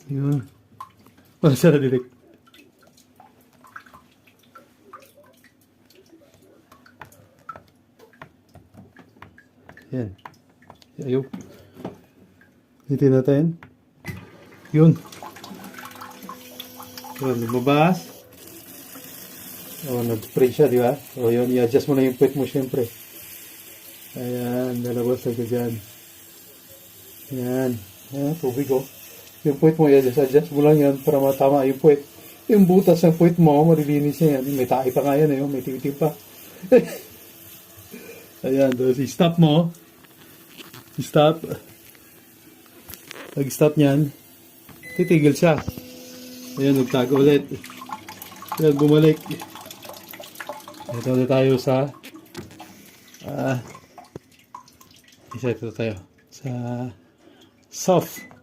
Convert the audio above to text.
Yun. Wala siya na-detect. Yan. Ayaw. Hitin natin. Yun. Yun, lumabas. O, nag-spray siya, di ba? O, yun, i-adjust mo na yung puwet mo, syempre. Ayan, lalabas na dyan. Ayan. Ayan, tubig, o. Yung puwet mo, i-adjust mo lang yan para matama yung puwet. Yung butas ng puwet mo, marilinis na yan. May tae pa nga yan, eh. May tiwitim pa. Ayan, tapos i-stop mo. I-stop. Pag-stop niyan, titigil siya. Ayan, nagtago ulit. Ayan, bumalik. Ito na tayo sa isa ito tayo sa soft